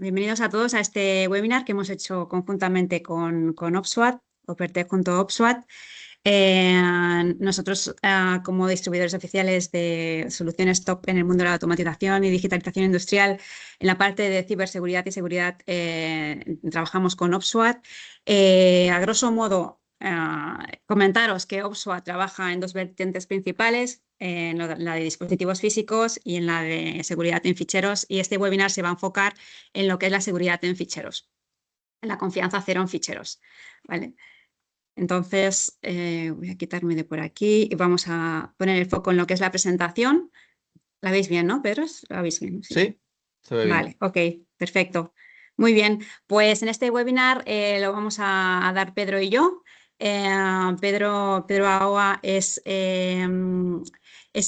bienvenidos a todos a este webinar que hemos hecho conjuntamente con OPSWAT, OPERTEC junto a OPSWAT. Nosotros, como distribuidores oficiales de soluciones top en el mundo de la automatización y digitalización industrial, en la parte de ciberseguridad y seguridad, trabajamos con OPSWAT. A grosso modo, comentaros que OPSWAT trabaja en dos vertientes principales, en la de dispositivos físicos y en la de seguridad en ficheros, y este webinar se va a enfocar en lo que es la seguridad en ficheros, en la confianza cero en ficheros, ¿vale? Entonces, voy a quitarme de por aquí y vamos a poner el foco en lo que es la presentación. ¿La veis bien, no, Pedro? ¿La veis bien? Sí, se ve bien. Vale, ok, perfecto. Muy bien, pues en este webinar lo vamos a dar Pedro y yo. Pedro Ahoa es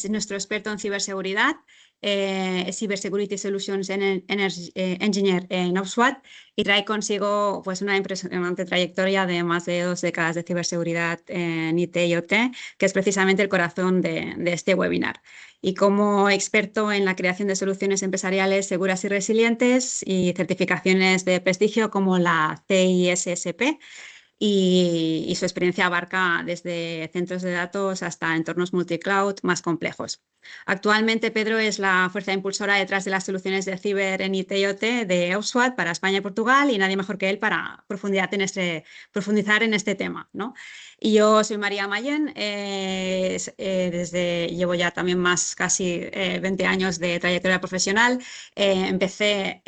nuestro experto en ciberseguridad, es Cybersecurity Solutions Engineer en OPSWAT y trae consigo pues, una impresionante trayectoria de más de 2 décadas de ciberseguridad en IT y OT, que es precisamente el corazón de este webinar. Y como experto en la creación de soluciones empresariales seguras y resilientes y certificaciones de prestigio como la CISSP, y su experiencia abarca desde centros de datos hasta entornos multicloud más complejos. Actualmente, Pedro es la fuerza impulsora detrás de las soluciones de ciber en IT y OT de OPSWAT para España y Portugal, y nadie mejor que él para profundizar en este tema, ¿no? Y yo soy María Mayen, llevo ya también casi 20 años de trayectoria profesional. Empecé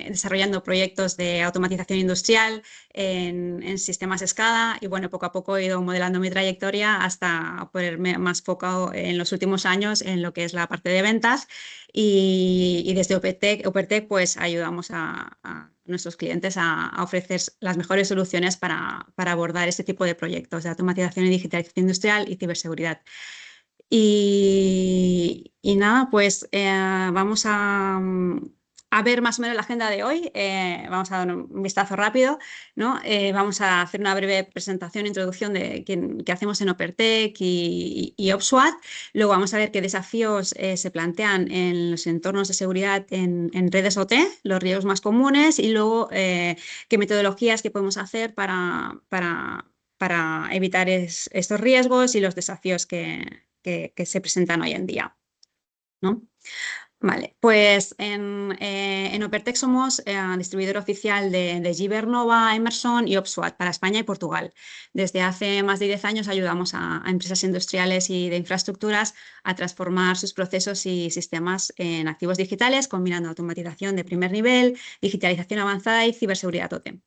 desarrollando proyectos de automatización industrial en sistemas SCADA y bueno, poco a poco he ido modelando mi trayectoria hasta ponerme más foco en los últimos años en lo que es la parte de ventas y desde OPERTEC pues ayudamos a nuestros clientes a ofrecer las mejores soluciones para abordar este tipo de proyectos de automatización y digitalización industrial y ciberseguridad. Y nada, pues vamos a ver más o menos la agenda de hoy. Vamos a dar un vistazo rápido, ¿no? Vamos a hacer una breve presentación, introducción de qué hacemos en OPERTEC y OPSWAT. Luego vamos a ver qué desafíos se plantean en los entornos de seguridad en redes OT, los riesgos más comunes, y luego qué metodologías que podemos hacer para evitar estos riesgos y los desafíos que se presentan hoy en día, ¿no? Vale, pues en OPERTEC somos distribuidor oficial de Gibernova, Emerson y OPSWAT para España y Portugal. Desde hace más de 10 años ayudamos a empresas industriales y de infraestructuras a transformar sus procesos y sistemas en activos digitales, combinando automatización de primer nivel, digitalización avanzada y ciberseguridad OT.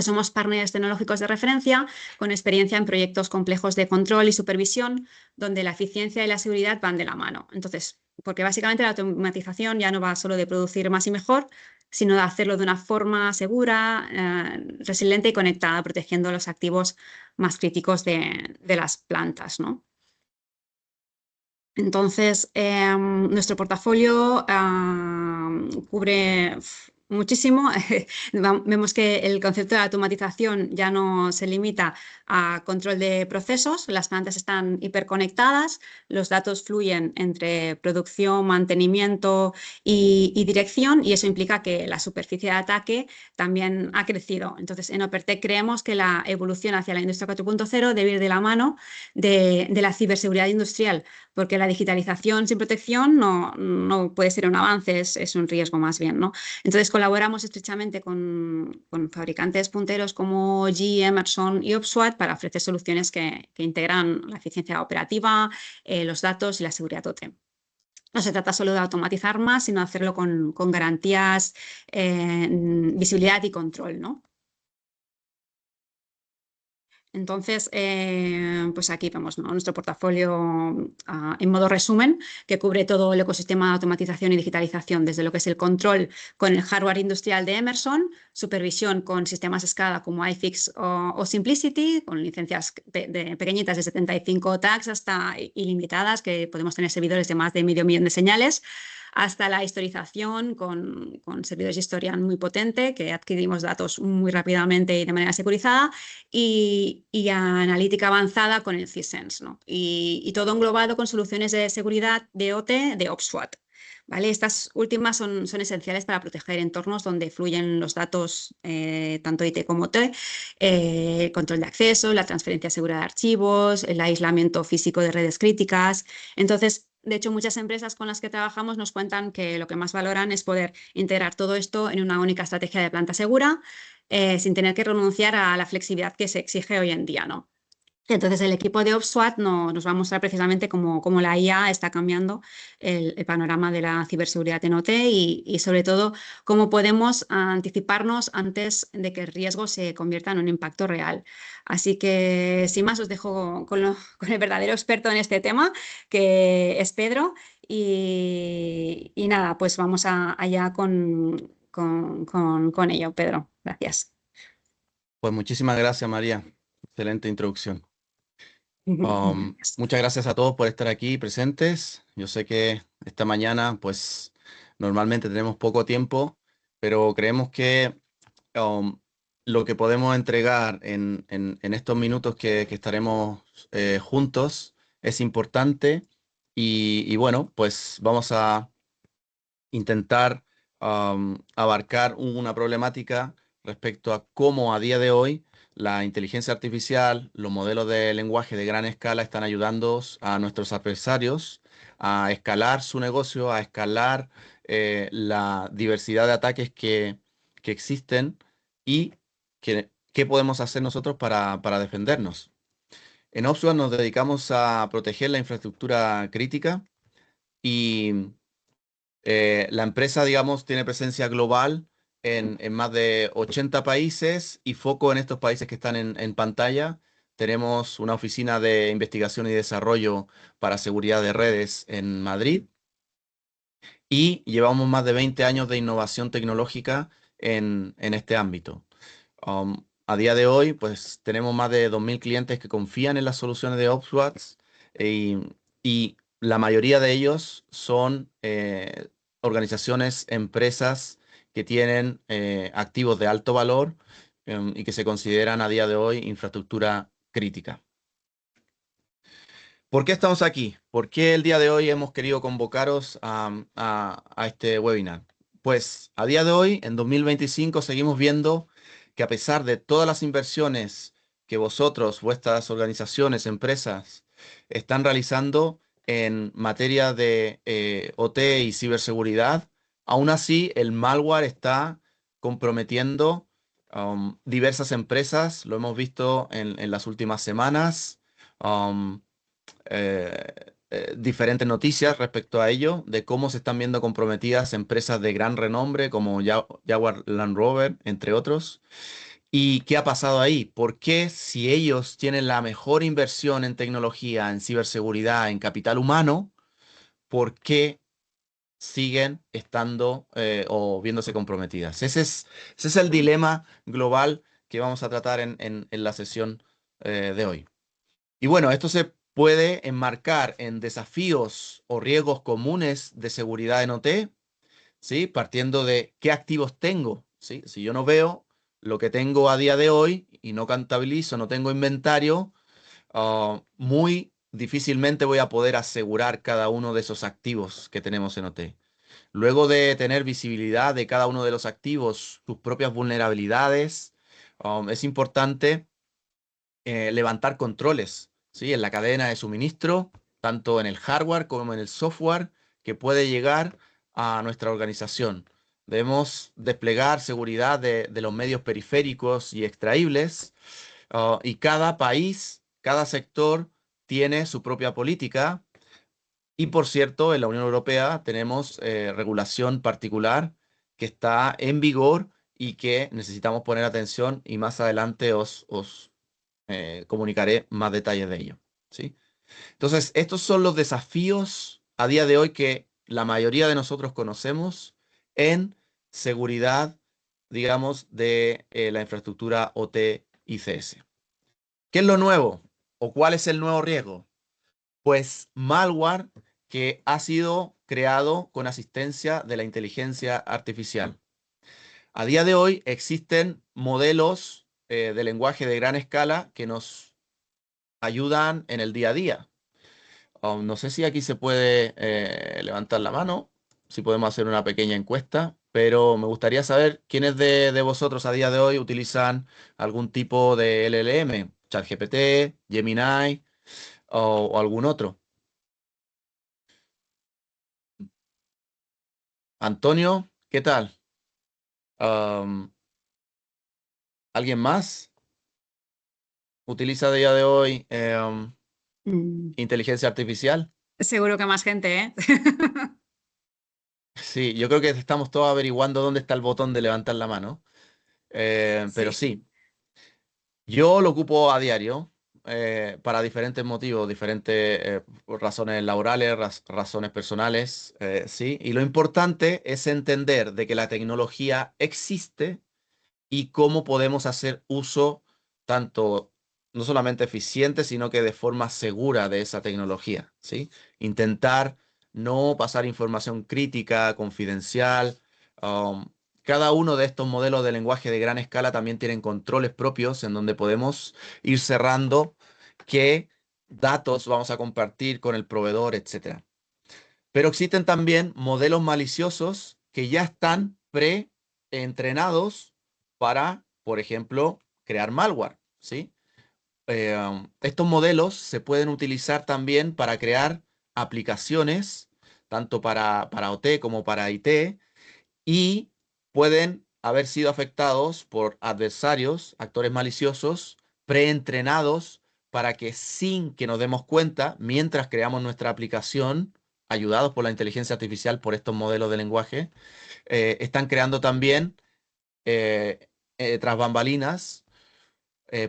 Somos partners tecnológicos de referencia con experiencia en proyectos complejos de control y supervisión, donde la eficiencia y la seguridad van de la mano. Entonces, porque básicamente la automatización ya no va solo de producir más y mejor, sino de hacerlo de una forma segura, resiliente y conectada, protegiendo los activos más críticos de las plantas, ¿no? Entonces, nuestro portafolio cubre muchísimo. Vemos que el concepto de automatización ya no se limita a control de procesos, las plantas están hiperconectadas, los datos fluyen entre producción, mantenimiento y dirección, y eso implica que la superficie de ataque también ha crecido. Entonces, en OPERTEC creemos que la evolución hacia la industria 4.0 debe ir de la mano de la ciberseguridad industrial, porque la digitalización sin protección no puede ser un avance, es un riesgo más bien, ¿no? Entonces colaboramos estrechamente con fabricantes punteros como GE, Emerson y OPSWAT para ofrecer soluciones que integran la eficiencia operativa, los datos y la seguridad OT. No se trata solo de automatizar más, sino de hacerlo con garantías, visibilidad y control, ¿no? Entonces, pues aquí vemos, ¿no?, nuestro portafolio en modo resumen, que cubre todo el ecosistema de automatización y digitalización, desde lo que es el control con el hardware industrial de Emerson, supervisión con sistemas SCADA como iFix o Simplicity, con licencias pequeñitas de 75 tags hasta ilimitadas, que podemos tener servidores de más de medio millón de señales, hasta la historización con servidores de historian muy potente, que adquirimos datos muy rápidamente y de manera securizada, y analítica avanzada con el CSense, ¿no? Y todo englobado con soluciones de seguridad de OT de OPSWAT. ¿vale? Estas últimas son esenciales para proteger entornos donde fluyen los datos, tanto IT como OT, control de acceso, la transferencia segura de archivos, el aislamiento físico de redes críticas. Entonces, de hecho, muchas empresas con las que trabajamos nos cuentan que lo que más valoran es poder integrar todo esto en una única estrategia de planta segura, sin tener que renunciar a la flexibilidad que se exige hoy en día, ¿no? Entonces, el equipo de OpSWAT nos va a mostrar precisamente cómo la IA está cambiando el panorama de la ciberseguridad en OT y sobre todo, cómo podemos anticiparnos antes de que el riesgo se convierta en un impacto real. Así que, sin más, os dejo con el verdadero experto en este tema, que es Pedro. Y nada, pues vamos allá con ello, Pedro. Gracias. Pues muchísimas gracias, María. Excelente introducción. Gracias. Muchas gracias a todos por estar aquí presentes. Yo sé que esta mañana, pues, normalmente tenemos poco tiempo, pero creemos que um, lo que podemos entregar en estos minutos que estaremos juntos es importante y bueno, pues vamos a intentar abarcar una problemática respecto a cómo a día de hoy la inteligencia artificial, los modelos de lenguaje de gran escala están ayudando a nuestros adversarios a escalar su negocio, a escalar la diversidad de ataques que existen y qué podemos hacer nosotros para defendernos. En Opsware nos dedicamos a proteger la infraestructura crítica y la empresa, digamos, tiene presencia global en más de 80 países y foco en estos países que están en pantalla. Tenemos una oficina de investigación y desarrollo para seguridad de redes en Madrid y llevamos más de 20 años de innovación tecnológica en este ámbito. A día de hoy, pues tenemos más de 2.000 clientes que confían en las soluciones de OpsWatch y, y la mayoría de ellos son organizaciones, empresas que tienen activos de alto valor y que se consideran a día de hoy infraestructura crítica. ¿Por qué estamos aquí? ¿Por qué el día de hoy hemos querido convocaros a este webinar? Pues a día de hoy, en 2025, seguimos viendo que a pesar de todas las inversiones que vosotros, vuestras organizaciones, empresas, están realizando en materia de OT y ciberseguridad, aún así el malware está comprometiendo diversas empresas. Lo hemos visto en las últimas semanas. Um, Diferentes noticias respecto a ello, de cómo se están viendo comprometidas empresas de gran renombre como Jaguar Land Rover, entre otros. ¿Y qué ha pasado ahí? ¿Por qué si ellos tienen la mejor inversión en tecnología, en ciberseguridad, en capital humano, por qué siguen estando o viéndose comprometidas? Ese es el dilema global que vamos a tratar en la sesión de hoy. Y bueno, esto se puede enmarcar en desafíos o riesgos comunes de seguridad en OT, ¿sí? Partiendo de qué activos tengo, ¿sí? Si yo no veo lo que tengo a día de hoy y no contabilizo, no tengo inventario, muy difícilmente voy a poder asegurar cada uno de esos activos que tenemos en OT. Luego de tener visibilidad de cada uno de los activos, sus propias vulnerabilidades, es importante levantar controles, ¿sí? En la cadena de suministro, tanto en el hardware como en el software, que puede llegar a nuestra organización. Debemos desplegar seguridad de los medios periféricos y extraíbles, y cada país, cada sector tiene su propia política. Y por cierto, en la Unión Europea tenemos regulación particular que está en vigor y que necesitamos poner atención y más adelante os comunicaré más detalles de ello, ¿sí? Entonces, estos son los desafíos a día de hoy que la mayoría de nosotros conocemos en seguridad, digamos, de la infraestructura OT y CS. ¿Qué es lo nuevo? ¿O cuál es el nuevo riesgo? Pues malware que ha sido creado con asistencia de la inteligencia artificial. A día de hoy existen modelos de lenguaje de gran escala que nos ayudan en el día a día. No sé si aquí se puede levantar la mano. si podemos hacer una pequeña encuesta, pero me gustaría saber quiénes de vosotros a día de hoy utilizan algún tipo de LLM, ChatGPT, Gemini o algún otro. Antonio, ¿qué tal? Am, ¿Alguien más utiliza a día de hoy Mm, inteligencia artificial? seguro que más gente, ¿eh? Sí, yo creo que estamos todos averiguando dónde está el botón de levantar la mano. Pero Sí. sí, yo lo ocupo a diario para diferentes motivos, diferentes razones laborales, razones personales, sí. Y lo importante es entender de que la tecnología existe y cómo podemos hacer uso tanto, no solamente eficiente, sino que de forma segura de esa tecnología, ¿sí? Intentar no pasar información crítica, confidencial. um, Cada uno de estos modelos de lenguaje de gran escala también tienen controles propios en donde podemos ir cerrando qué datos vamos a compartir con el proveedor, etcétera. Pero existen también modelos maliciosos que ya están pre-entrenados para, por ejemplo, crear malware, ¿sí? Estos modelos se pueden utilizar también para crear aplicaciones, tanto para OT como para IT, y pueden haber sido afectados por adversarios, actores maliciosos, preentrenados para que sin que nos demos cuenta, mientras creamos nuestra aplicación, ayudados por la inteligencia artificial, por estos modelos de lenguaje, están creando también tras bambalinas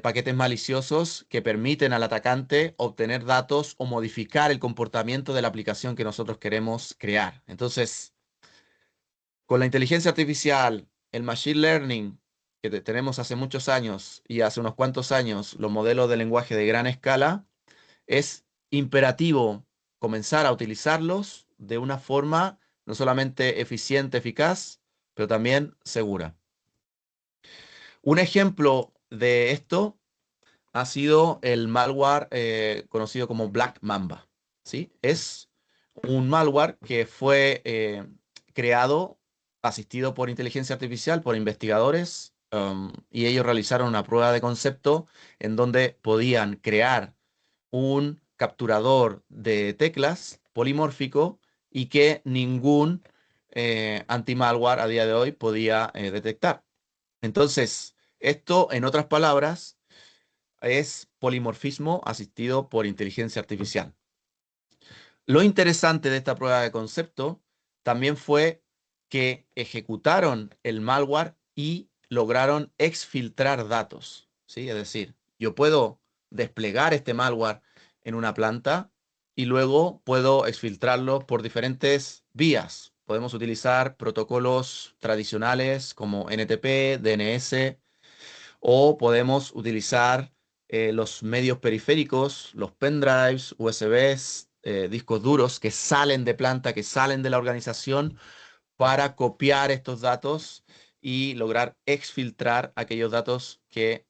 paquetes maliciosos que permiten al atacante obtener datos o modificar el comportamiento de la aplicación que nosotros queremos crear. Entonces, con la inteligencia artificial, el machine learning que tenemos hace muchos años y hace unos cuantos años, los modelos de lenguaje de gran escala, es imperativo comenzar a utilizarlos de una forma no solamente eficiente, eficaz, pero también segura. Un ejemplo de esto ha sido el malware conocido como Black Mamba, ¿sí? Es un malware que fue creado, asistido por inteligencia artificial, por investigadores, y ellos realizaron una prueba de concepto en donde podían crear un capturador de teclas polimórfico y que ningún anti-malware a día de hoy podía detectar. Entonces, esto, en otras palabras, es polimorfismo asistido por inteligencia artificial. Lo interesante de esta prueba de concepto también fue que ejecutaron el malware y lograron exfiltrar datos, ¿sí? Es decir, yo puedo desplegar este malware en una planta y luego puedo exfiltrarlo por diferentes vías. Podemos utilizar protocolos tradicionales como NTP, DNS, o podemos utilizar los medios periféricos, los pendrives, USBs, discos duros que salen de planta, que salen de la organización para copiar estos datos y lograr exfiltrar aquellos datos que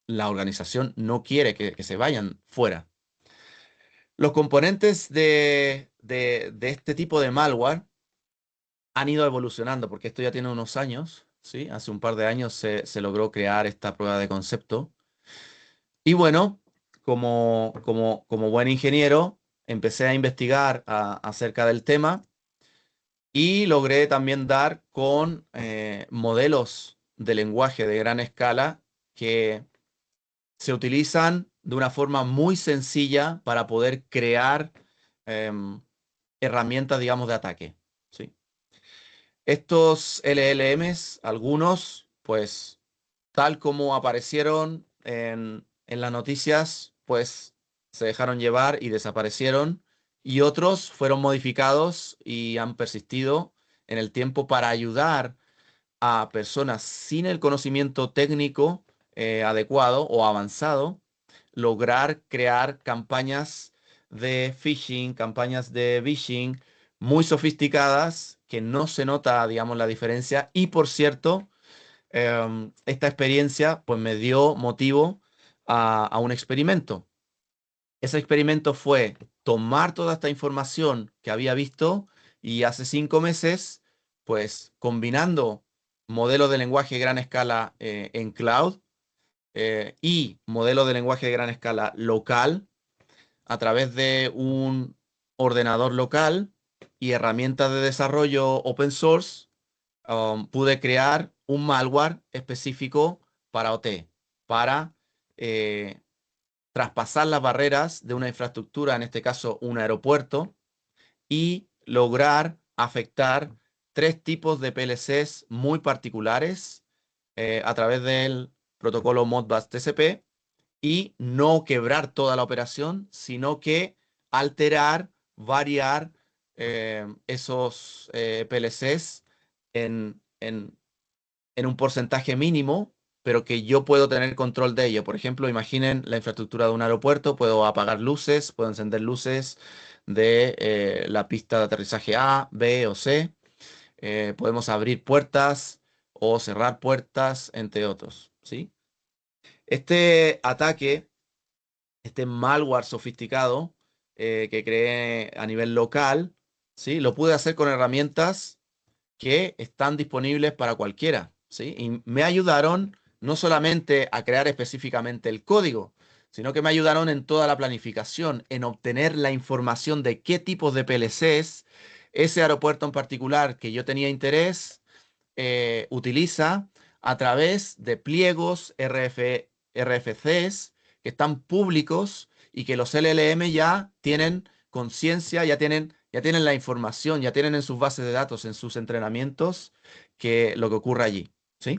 la organización no quiere que se vayan fuera. Los componentes de este tipo de malware han ido evolucionando, porque esto ya tiene unos años, ¿sí? Hace un par de años se logró crear esta prueba de concepto. Y bueno, como buen ingeniero, empecé a investigar acerca del tema y logré también dar con modelos de lenguaje de gran escala que se utilizan de una forma muy sencilla para poder crear em, herramientas, digamos, de ataque, ¿sí? Estos LLMs, algunos, pues tal como aparecieron en las noticias, pues se dejaron llevar y desaparecieron, y otros fueron modificados y han persistido en el tiempo para ayudar a personas sin el conocimiento técnico adecuado o avanzado, lograr crear campañas de phishing, campañas de vishing muy sofisticadas que no se nota, digamos, la diferencia. Y por cierto, esta experiencia pues me dio motivo a un experimento. Ese experimento fue tomar toda esta información que había visto Y hace 5 meses, pues combinando modelo de lenguaje de gran escala en cloud y modelo de lenguaje de gran escala local a través de un ordenador local y herramientas de desarrollo open source, pude crear un malware específico para OT, para eh, traspasar las barreras de una infraestructura, en este caso un aeropuerto, y lograr afectar 3 tipos de PLCs muy particulares a través del protocolo Modbus TCP y no quebrar toda la operación, sino que alterar, variar esos PLCs en un porcentaje mínimo, pero que yo puedo tener control de ello. Por ejemplo, imaginen la infraestructura de un aeropuerto, puedo apagar luces, puedo encender luces de la pista de aterrizaje A, B o C. Podemos abrir puertas o cerrar puertas, entre otros, ¿sí? Este ataque, este malware sofisticado que creé a nivel local, ¿sí? Lo pude hacer con herramientas que están disponibles para cualquiera, ¿sí? Y me ayudaron no solamente a crear específicamente el código, sino que me ayudaron en toda la planificación, en obtener la información de qué tipos de PLCs ese aeropuerto en particular que yo tenía interés utiliza a través de pliegos RFCs que están públicos y que los LLM ya tienen conciencia, ya tienen la información, ya tienen en sus bases de datos, en sus entrenamientos, que lo que ocurre allí, ¿sí?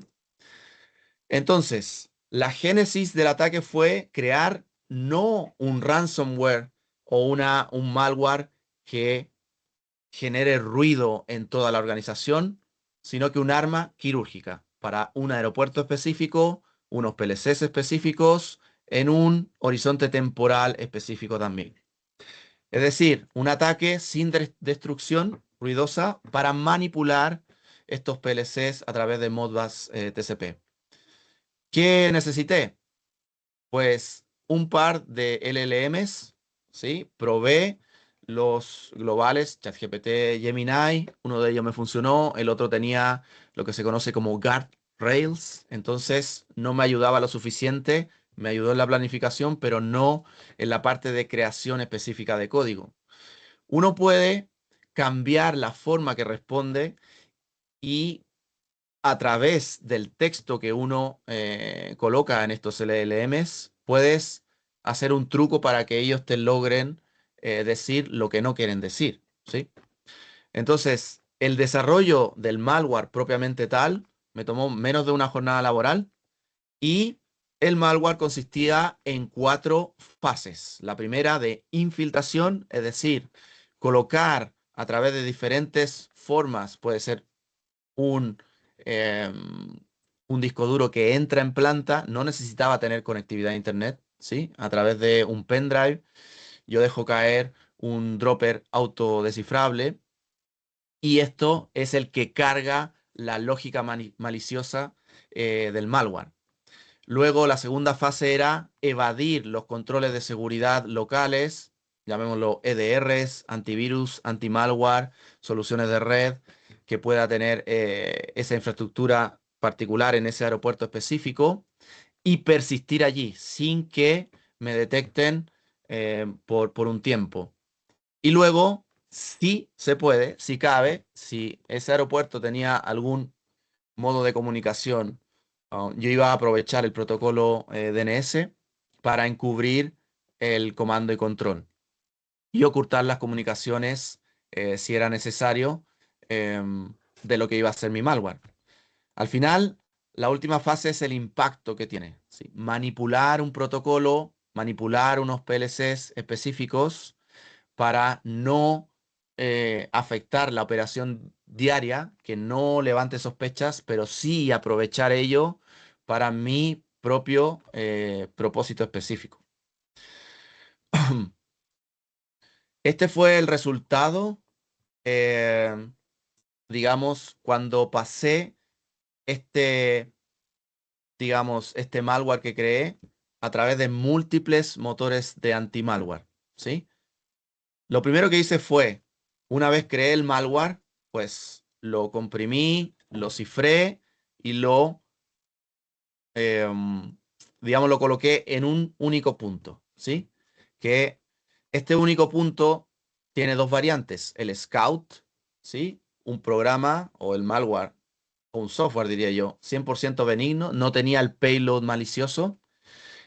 Entonces, la génesis del ataque fue crear no un ransomware o un malware que genere ruido en toda la organización, sino que un arma quirúrgica para un aeropuerto específico, unos PLCs específicos, en un horizonte temporal específico también. Es decir, un ataque sin destrucción ruidosa para manipular estos PLCs a través de Modbus TCP. ¿Qué necesité? Pues un par de LLMs, ¿sí? Probé los globales, ChatGPT, Gemini, uno de ellos me funcionó, el otro tenía lo que se conoce como guardrails, entonces no me ayudaba lo suficiente, me ayudó en la planificación, pero no en la parte de creación específica de código. Uno puede cambiar la forma que responde y a través del texto que uno coloca en estos LLMs, puedes hacer un truco para que ellos te logren decir lo que no quieren decir, ¿sí? Entonces, el desarrollo del malware propiamente tal me tomó menos de una jornada laboral y el malware consistía en 4 fases. La primera de infiltración, es decir, colocar a través de diferentes formas, puede ser un, un disco duro que entra en planta, no necesitaba tener conectividad a internet, ¿sí? A través de un pendrive, yo dejo caer un dropper autodescifrable y esto es el que carga la lógica maliciosa del malware. Luego la segunda fase era evadir los controles de seguridad locales, llamémoslo EDRs, antivirus, antimalware, soluciones de red que pueda tener esa infraestructura particular en ese aeropuerto específico y persistir allí sin que me detecten por un tiempo. Y luego, si se puede, si cabe, si ese aeropuerto tenía algún modo de comunicación, yo iba a aprovechar el protocolo DNS para encubrir el comando y control y ocultar las comunicaciones si era necesario de lo que iba a ser mi malware. Al final, la última fase es el impacto que tiene, ¿sí? Manipular un protocolo, manipular unos PLCs específicos para no afectar la operación diaria, que no levante sospechas, pero sí aprovechar ello para mi propio propósito específico. Este fue el resultado, eh, digamos, cuando pasé este, digamos, este malware que creé a través de múltiples motores de anti-malware, ¿sí? Lo primero que hice fue Una vez creé el malware, pues lo comprimí, lo cifré y digamos, lo coloqué en un único punto, ¿sí? Que este único punto tiene dos variantes, el Scout, ¿sí? Un programa o el malware, o un software, diría yo, 100% benigno, no tenía el payload malicioso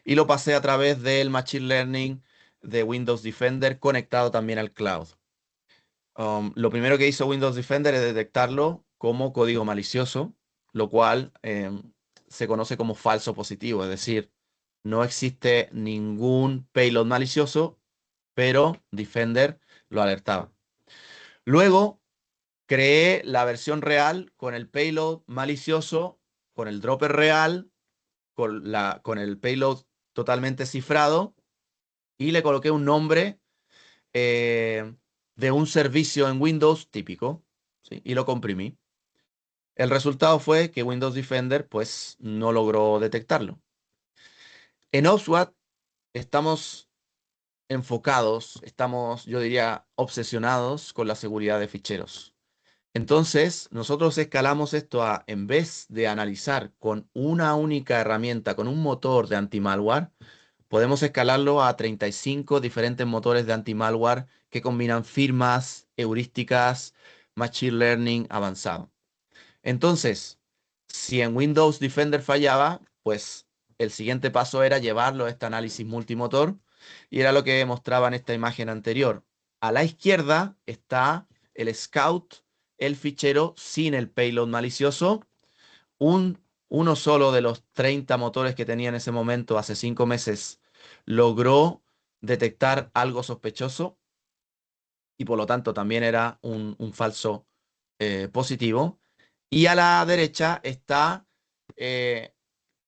y lo pasé a través del Machine Learning de Windows Defender conectado también al cloud. Lo primero que hizo Windows Defender es detectarlo como código malicioso, lo cual se conoce como falso positivo, es decir, no existe ningún payload malicioso, pero Defender lo alertaba. Luego creé la versión real con el payload malicioso, con el dropper real, con el payload totalmente cifrado y le coloqué un nombre de un servicio en Windows típico, ¿sí? Y lo comprimí. El resultado fue que Windows Defender pues no logró detectarlo. En OSWAT estamos enfocados, estamos, yo diría, obsesionados con la seguridad de ficheros. Entonces, nosotros escalamos esto a, en vez de analizar con una única herramienta, con un motor de anti-malware, podemos escalarlo a 35 diferentes motores de anti-malware que combinan firmas, heurísticas, machine learning avanzado. Entonces, si en Windows Defender fallaba, pues el siguiente paso era llevarlo a este análisis multimotor y era lo que mostraba en esta imagen anterior. A la izquierda está el Scout, el fichero sin el payload malicioso, uno solo de los 30 motores que tenía en ese momento, hace 5 meses, logró detectar algo sospechoso y por lo tanto también era un falso positivo. Y a la derecha está eh,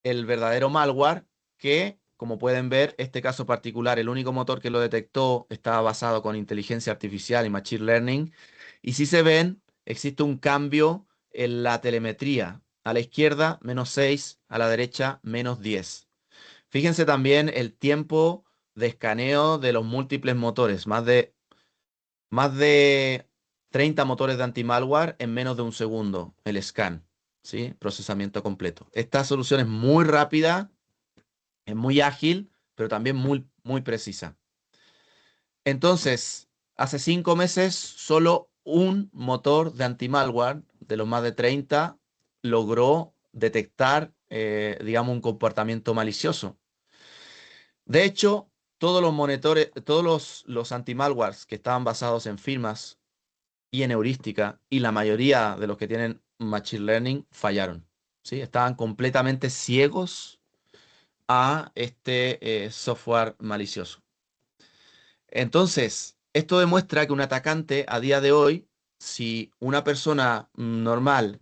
el verdadero malware que, como pueden ver, este caso particular, el único motor que lo detectó estaba basado con inteligencia artificial y machine learning. Y si se ven, existe un cambio en la telemetría. A la izquierda, -6, a la derecha, -10. Fíjense también el tiempo de escaneo de los múltiples motores, más de 30 motores de anti-malware en menos de un segundo, el scan, ¿sí? Procesamiento completo. Esta solución es muy rápida, es muy ágil, pero también muy, muy precisa. Entonces, hace 5 meses, solo un motor de anti-malware de los más de 30 logró detectar, digamos, un comportamiento malicioso. De hecho, todos los monitores, todos los anti-malwares que estaban basados en firmas y en heurística, y la mayoría de los que tienen Machine Learning fallaron, ¿sí? Estaban completamente ciegos a este software malicioso. Entonces, esto demuestra que un atacante a día de hoy, si una persona normal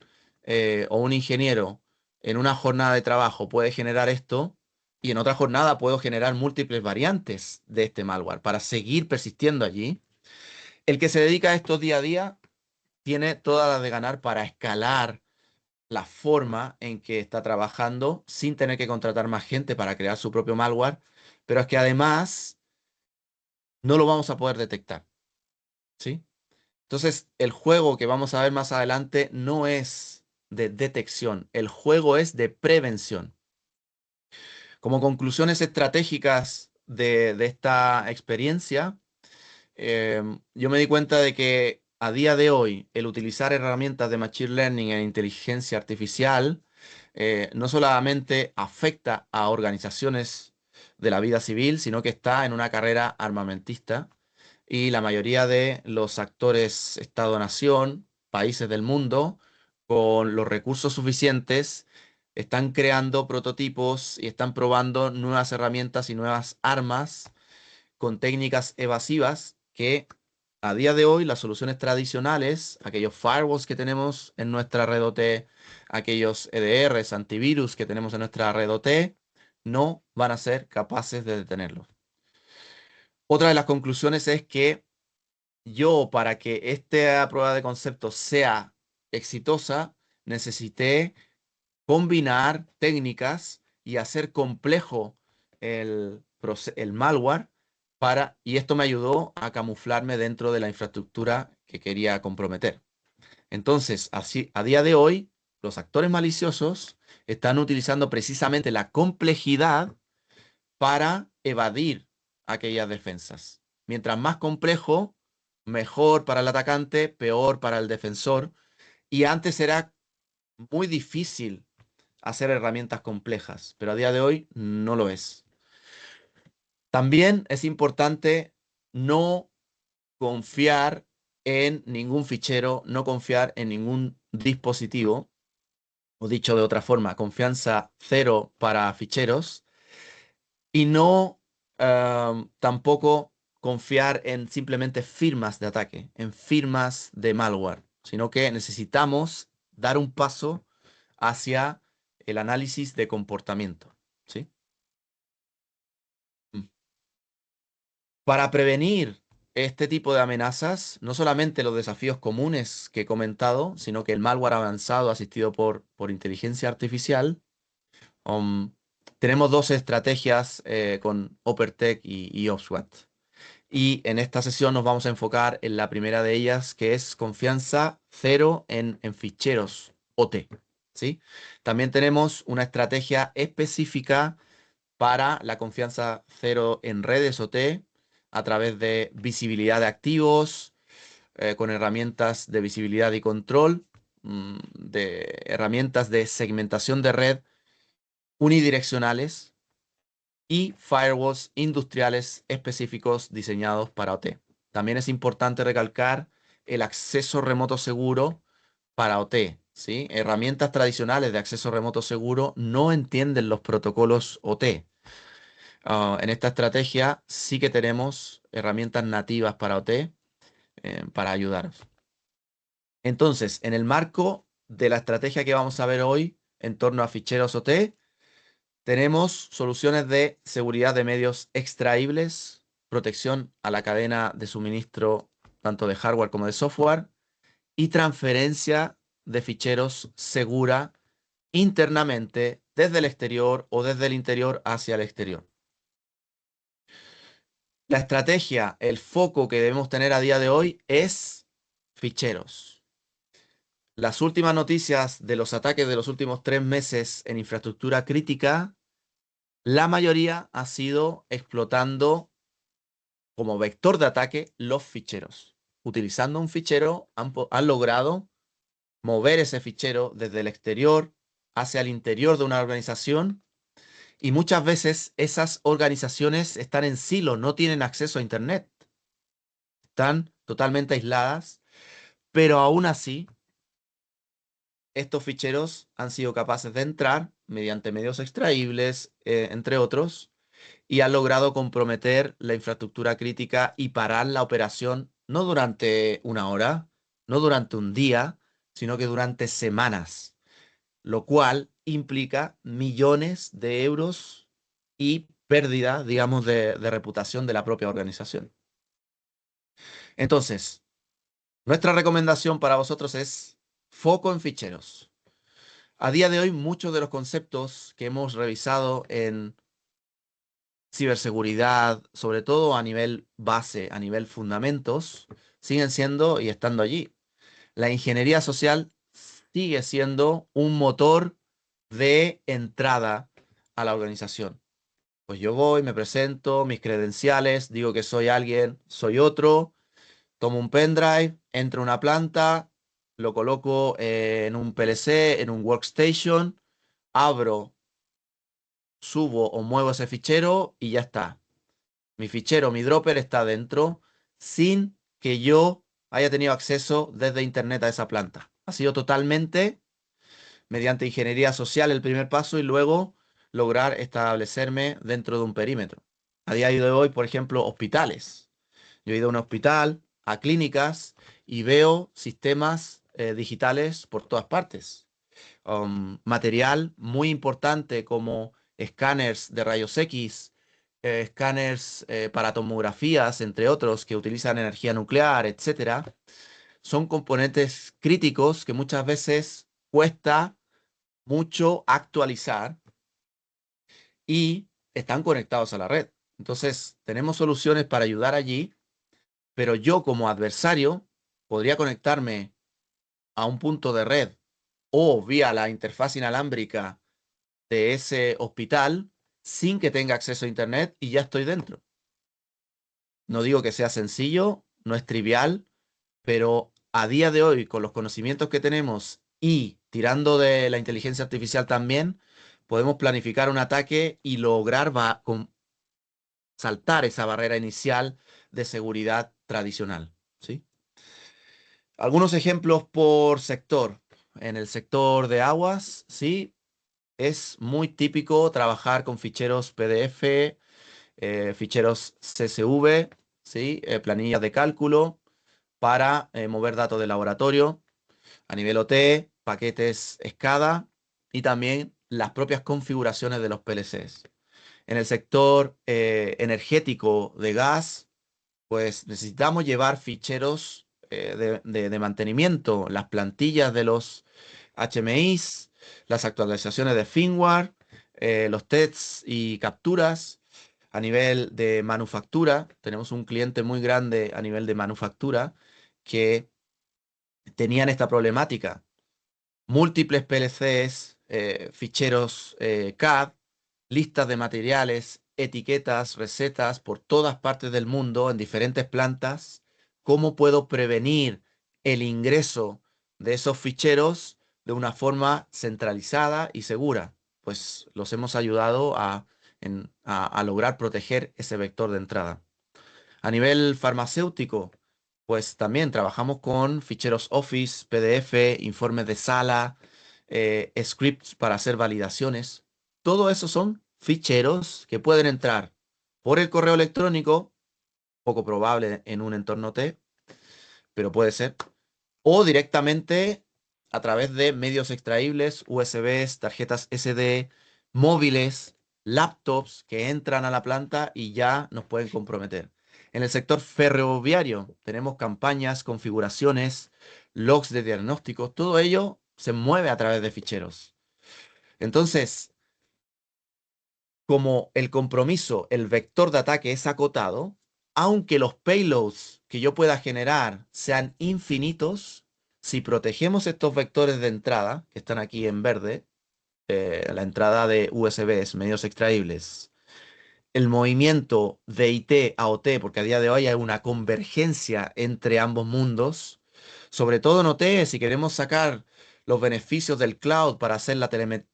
o un ingeniero en una jornada de trabajo puede generar esto, y en otra jornada puedo generar múltiples variantes de este malware para seguir persistiendo allí, el que se dedica a esto día a día tiene toda la de ganar para escalar la forma en que está trabajando sin tener que contratar más gente para crear su propio malware, pero es que además no lo vamos a poder detectar, ¿sí? Entonces, el juego que vamos a ver más adelante no es de detección, el juego es de prevención. Como conclusiones estratégicas de esta experiencia, yo me di cuenta de que a día de hoy el utilizar herramientas de Machine Learning e inteligencia artificial no solamente afecta a organizaciones de la vida civil, sino que está en una carrera armamentista y la mayoría de los actores Estado-nación, países del mundo, con los recursos suficientes, están creando prototipos y están probando nuevas herramientas y nuevas armas con técnicas evasivas que a día de hoy las soluciones tradicionales, aquellos firewalls que tenemos en nuestra red OT, aquellos EDRs, antivirus que tenemos en nuestra red OT, no van a ser capaces de detenerlos. Otra de las conclusiones es que yo, para que esta prueba de concepto sea exitosa, necesité combinar técnicas y hacer complejo el malware y esto me ayudó a camuflarme dentro de la infraestructura que quería comprometer. Entonces, así, a día de hoy, los actores maliciosos están utilizando precisamente la complejidad para evadir aquellas defensas. Mientras más complejo, mejor para el atacante, peor para el defensor. Y antes era muy difícil hacer herramientas complejas, pero a día de hoy no lo es. También es importante no confiar en ningún fichero, no confiar en ningún dispositivo, o dicho de otra forma, confianza cero para ficheros, y no tampoco confiar en simplemente firmas de ataque, en firmas de malware, sino que necesitamos dar un paso hacia el análisis de comportamiento, ¿sí? Mm. Para prevenir este tipo de amenazas, no solamente los desafíos comunes que he comentado, sino que el malware avanzado asistido por inteligencia artificial, um, tenemos dos estrategias con OpenTech y OPSWAT. Y en esta sesión nos vamos a enfocar en la primera de ellas, que es confianza cero en ficheros OT, ¿sí? También tenemos una estrategia específica para la confianza cero en redes OT a través de visibilidad de activos, con herramientas de visibilidad y control, de herramientas de segmentación de red unidireccionales y firewalls industriales específicos diseñados para OT. También es importante recalcar el acceso remoto seguro para OT, ¿sí? Herramientas tradicionales de acceso remoto seguro no entienden los protocolos OT. En esta estrategia sí que tenemos herramientas nativas para OT para ayudaros. Entonces, en el marco de la estrategia que vamos a ver hoy en torno a ficheros OT, tenemos soluciones de seguridad de medios extraíbles, protección a la cadena de suministro tanto de hardware como de software y transferencia de ficheros segura internamente desde el exterior o desde el interior hacia el exterior. La estrategia, el foco que debemos tener a día de hoy es ficheros. Las últimas noticias de los ataques de los últimos 3 meses en infraestructura crítica, la mayoría ha sido explotando como vector de ataque los ficheros. Utilizando un fichero han logrado mover ese fichero desde el exterior hacia el interior de una organización y muchas veces esas organizaciones están en silo, no tienen acceso a Internet, están totalmente aisladas, pero aún así estos ficheros han sido capaces de entrar mediante medios extraíbles, entre otros, y han logrado comprometer la infraestructura crítica y parar la operación no durante una hora, no durante un día, sino que durante semanas, lo cual implica millones de euros y pérdida, digamos, de reputación de la propia organización. Entonces, nuestra recomendación para vosotros es foco en ficheros. A día de hoy, muchos de los conceptos que hemos revisado en ciberseguridad, sobre todo a nivel base, a nivel fundamentos, siguen siendo y estando allí. La ingeniería social sigue siendo un motor de entrada a la organización. Pues yo voy, me presento, mis credenciales, digo que soy alguien, soy otro, tomo un pendrive, entro a una planta, lo coloco en un PLC, en un workstation, abro, subo o muevo ese fichero y ya está. Mi fichero, mi dropper está dentro sin que yo haya tenido acceso desde internet a esa planta. Ha sido totalmente mediante ingeniería social el primer paso y luego lograr establecerme dentro de un perímetro. A día de hoy, por ejemplo, hospitales. Yo he ido a un hospital, a clínicas y veo sistemas digitales por todas partes. Material muy importante como escáneres de rayos X, escáneres para tomografías, entre otros, que utilizan energía nuclear, etcétera, son componentes críticos que muchas veces cuesta mucho actualizar y están conectados a la red. Entonces, tenemos soluciones para ayudar allí, pero yo como adversario podría conectarme a un punto de red o vía la interfaz inalámbrica de ese hospital sin que tenga acceso a Internet y ya estoy dentro. No digo que sea sencillo, no es trivial, pero a día de hoy, con los conocimientos que tenemos y tirando de la inteligencia artificial también, podemos planificar un ataque y lograr saltar esa barrera inicial de seguridad tradicional, ¿sí? Algunos ejemplos por sector. En el sector de aguas, sí, es muy típico trabajar con ficheros PDF, ficheros CSV, ¿sí? Planillas de cálculo para mover datos de laboratorio a nivel OT, paquetes SCADA y también las propias configuraciones de los PLCs. En el sector energético de gas, pues necesitamos llevar ficheros de mantenimiento, las plantillas de los HMIs, las actualizaciones de firmware, los tests y capturas. A nivel de manufactura, tenemos un cliente muy grande a nivel de manufactura que tenían esta problemática. Múltiples PLCs, ficheros CAD, listas de materiales, etiquetas, recetas por todas partes del mundo en diferentes plantas. ¿Cómo puedo prevenir el ingreso de esos ficheros de una forma centralizada y segura? Pues los hemos ayudado a lograr proteger ese vector de entrada. A nivel farmacéutico, pues también trabajamos con ficheros Office, PDF, informes de sala, scripts para hacer validaciones. Todo eso son ficheros que pueden entrar por el correo electrónico, poco probable en un entorno T, pero puede ser, o directamente a través de medios extraíbles, USBs, tarjetas SD, móviles, laptops que entran a la planta y ya nos pueden comprometer. En el sector ferroviario tenemos campañas, configuraciones, logs de diagnóstico, todo ello se mueve a través de ficheros. Entonces, como el compromiso, el vector de ataque es acotado, aunque los payloads que yo pueda generar sean infinitos, si protegemos estos vectores de entrada, que están aquí en verde, la entrada de USBs, medios extraíbles, el movimiento de IT a OT, porque a día de hoy hay una convergencia entre ambos mundos, sobre todo en OT, si queremos sacar los beneficios del cloud para hacer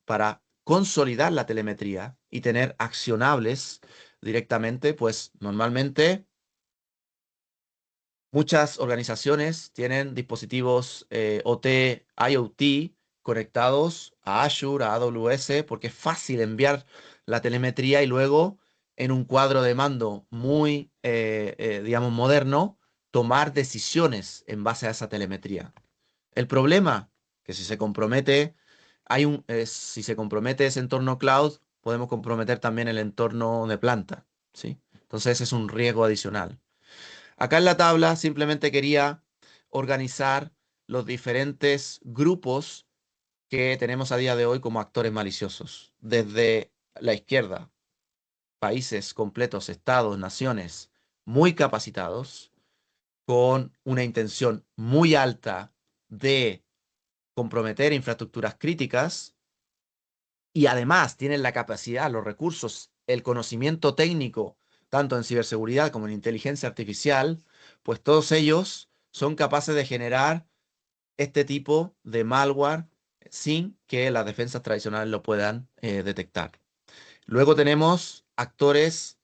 para consolidar la telemetría y tener accionables directamente, pues normalmente muchas organizaciones tienen dispositivos OT, IoT conectados a Azure, a AWS, porque es fácil enviar la telemetría y luego en un cuadro de mando muy, digamos, moderno, tomar decisiones en base a esa telemetría. El problema, que si se compromete, si se compromete ese entorno cloud, podemos comprometer también el entorno de planta, ¿sí? Entonces ese es un riesgo adicional. Acá en la tabla simplemente quería organizar los diferentes grupos que tenemos a día de hoy como actores maliciosos. Desde la izquierda, países completos, estados, naciones muy capacitados, con una intención muy alta de comprometer infraestructuras críticas y además tienen la capacidad, los recursos, el conocimiento técnico, tanto en ciberseguridad como en inteligencia artificial, pues todos ellos son capaces de generar este tipo de malware sin que las defensas tradicionales lo puedan detectar. Luego tenemos actores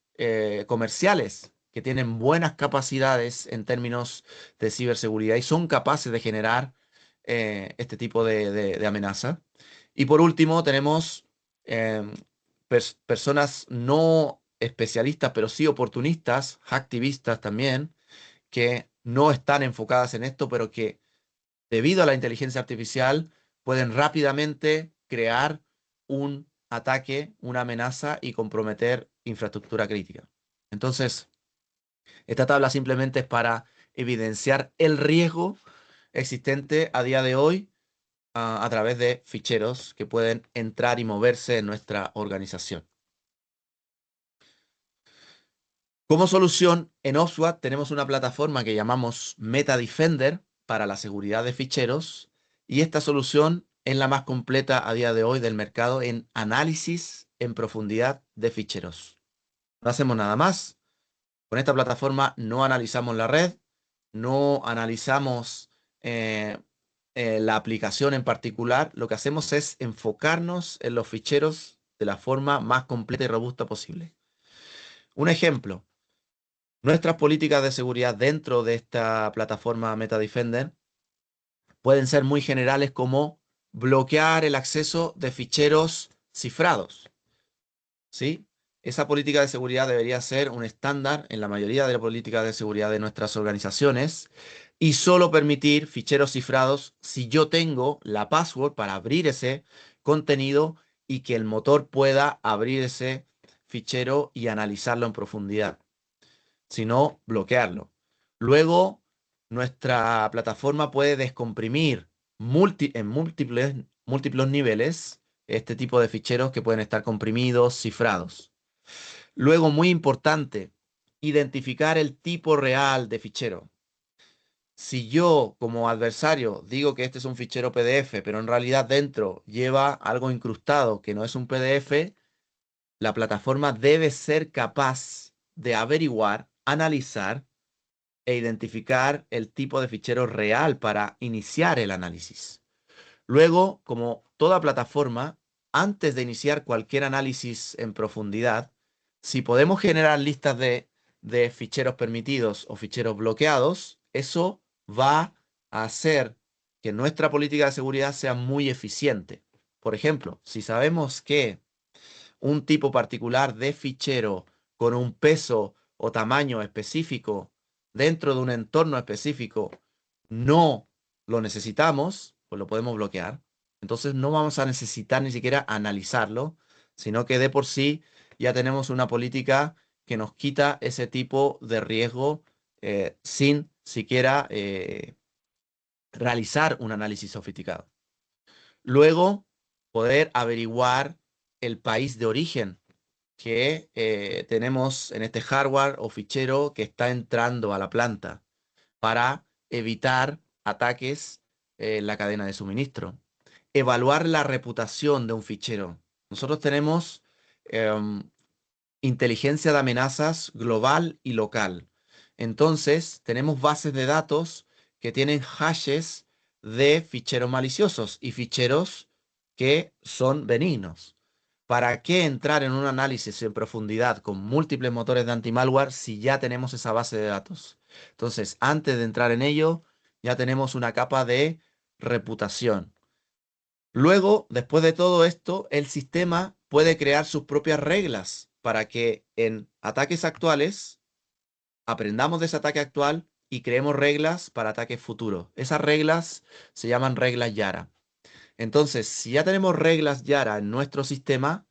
comerciales que tienen buenas capacidades en términos de ciberseguridad y son capaces de generar este tipo de amenaza. Y por último, tenemos em, personas no especialistas, pero sí oportunistas, hacktivistas también, que no están enfocadas en esto, pero que debido a la inteligencia artificial pueden rápidamente crear un ataque, una amenaza y comprometer infraestructura crítica. Entonces, esta tabla simplemente es para evidenciar el riesgo existente a día de hoy a través de ficheros que pueden entrar y moverse en nuestra organización. Como solución, en OPSWAT tenemos una plataforma que llamamos Meta Defender para la seguridad de ficheros y esta solución es la más completa a día de hoy del mercado en análisis en profundidad de ficheros. No hacemos nada más. Con esta plataforma no analizamos la red, no analizamos la aplicación en particular. Lo que hacemos es enfocarnos en los ficheros de la forma más completa y robusta posible. Un ejemplo, nuestras políticas de seguridad dentro de esta plataforma MetaDefender pueden ser muy generales como bloquear el acceso de ficheros cifrados, ¿sí? Esa política de seguridad debería ser un estándar en la mayoría de las políticas de seguridad de nuestras organizaciones y solo permitir ficheros cifrados si yo tengo la password para abrir ese contenido y que el motor pueda abrir ese fichero y analizarlo en profundidad, sino bloquearlo. Luego, nuestra plataforma puede descomprimir en múltiples niveles este tipo de ficheros que pueden estar comprimidos, cifrados. Luego, muy importante, identificar el tipo real de fichero. Si yo como adversario digo que este es un fichero PDF, pero en realidad dentro lleva algo incrustado que no es un PDF, la plataforma debe ser capaz de averiguar, analizar e identificar el tipo de fichero real para iniciar el análisis. Luego, como toda plataforma, antes de iniciar cualquier análisis en profundidad, si podemos generar listas de ficheros permitidos o ficheros bloqueados, eso va a hacer que nuestra política de seguridad sea muy eficiente. Por ejemplo, si sabemos que un tipo particular de fichero con un peso o tamaño específico dentro de un entorno específico no lo necesitamos, pues lo podemos bloquear. Entonces no vamos a necesitar ni siquiera analizarlo, sino que de por sí ya tenemos una política que nos quita ese tipo de riesgo sin siquiera realizar un análisis sofisticado. Luego, poder averiguar el país de origen que tenemos en este hardware o fichero que está entrando a la planta para evitar ataques en la cadena de suministro. Evaluar la reputación de un fichero. Nosotros tenemos inteligencia de amenazas global y local. Entonces, tenemos bases de datos que tienen hashes de ficheros maliciosos y ficheros que son benignos. ¿Para qué entrar en un análisis en profundidad con múltiples motores de anti-malware si ya tenemos esa base de datos? Entonces, antes de entrar en ello, ya tenemos una capa de reputación. Luego, después de todo esto, el sistema puede crear sus propias reglas para que en ataques actuales aprendamos de ese ataque actual y creemos reglas para ataques futuros. Esas reglas se llaman reglas Yara. Entonces, si ya tenemos reglas Yara en nuestro sistema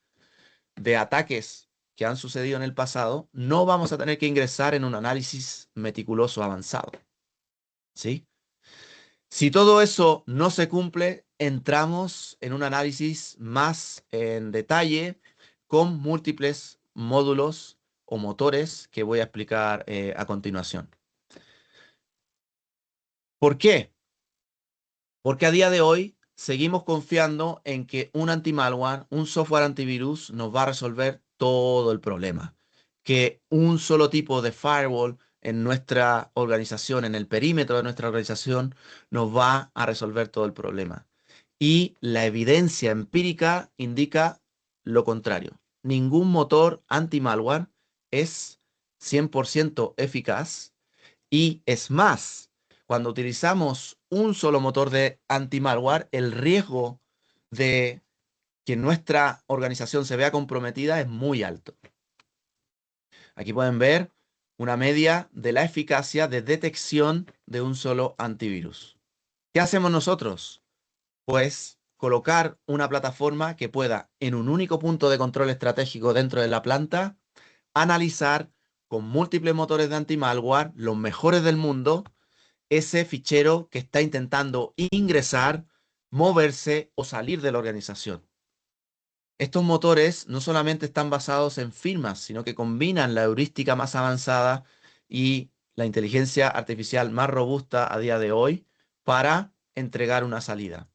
de ataques que han sucedido en el pasado, no vamos a tener que ingresar en un análisis meticuloso avanzado. ¿Sí? Si todo eso no se cumple, entramos en un análisis más en detalle con múltiples módulos o motores que voy a explicar a continuación. ¿Por qué? Porque a día de hoy seguimos confiando en que un anti-malware, un software antivirus nos va a resolver todo el problema. Que un solo tipo de firewall en nuestra organización, en el perímetro de nuestra organización, nos va a resolver todo el problema. Y la evidencia empírica indica lo contrario. Ningún motor anti-malware es 100% eficaz y es más, cuando utilizamos un solo motor de anti-malware, el riesgo de que nuestra organización se vea comprometida es muy alto. Aquí pueden ver una media de la eficacia de detección de un solo antivirus. ¿Qué hacemos nosotros? Pues colocar una plataforma que pueda, en un único punto de control estratégico dentro de la planta, analizar con múltiples motores de anti-malware, los mejores del mundo, ese fichero que está intentando ingresar, moverse o salir de la organización. Estos motores no solamente están basados en firmas, sino que combinan la heurística más avanzada y la inteligencia artificial más robusta a día de hoy para entregar una salida.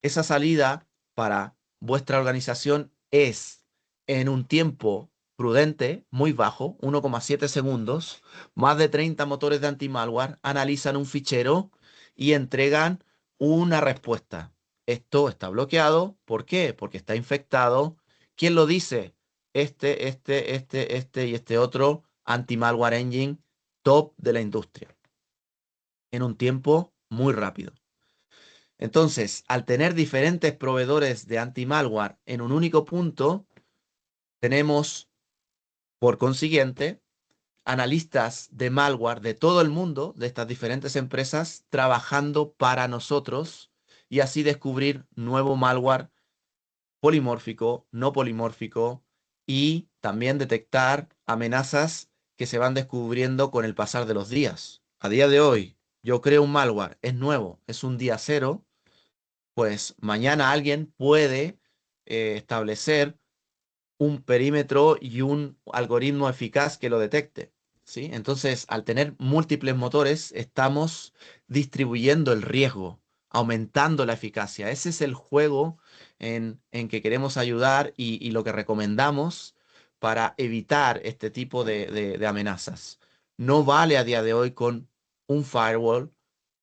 Esa salida para vuestra organización es en un tiempo prudente, muy bajo, 1,7 segundos, más de 30 motores de anti-malware analizan un fichero y entregan una respuesta. Esto está bloqueado. ¿Por qué? Porque está infectado. ¿Quién lo dice? Este y este otro anti-malware engine top de la industria. En un tiempo muy rápido. Entonces, al tener diferentes proveedores de anti-malware en un único punto, tenemos, por consiguiente, analistas de malware de todo el mundo, de estas diferentes empresas, trabajando para nosotros y así descubrir nuevo malware polimórfico, no polimórfico y también detectar amenazas que se van descubriendo con el pasar de los días. A día de hoy, yo creo un malware, es nuevo, es un día cero, pues mañana alguien puede establecer un perímetro y un algoritmo eficaz que lo detecte, ¿sí? Entonces, al tener múltiples motores, estamos distribuyendo el riesgo, aumentando la eficacia. Ese es el juego en que queremos ayudar y lo que recomendamos para evitar este tipo de amenazas. No vale a día de hoy con un firewall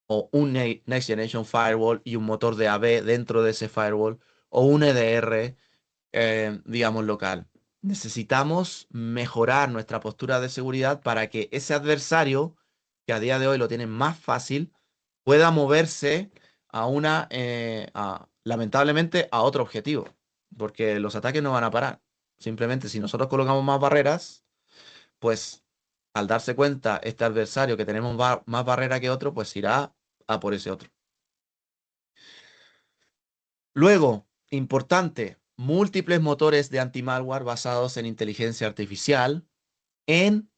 o un Next Generation Firewall y un motor de AB dentro de ese firewall o un EDR, digamos, local. Necesitamos mejorar nuestra postura de seguridad para que ese adversario, que a día de hoy lo tiene más fácil, pueda moverse lamentablemente, a otro objetivo, porque los ataques no van a parar. Simplemente si nosotros colocamos más barreras, pues al darse cuenta este adversario que tenemos más barrera que otro, pues irá a por ese otro. Luego, importante, múltiples motores de anti-malware basados en inteligencia artificial en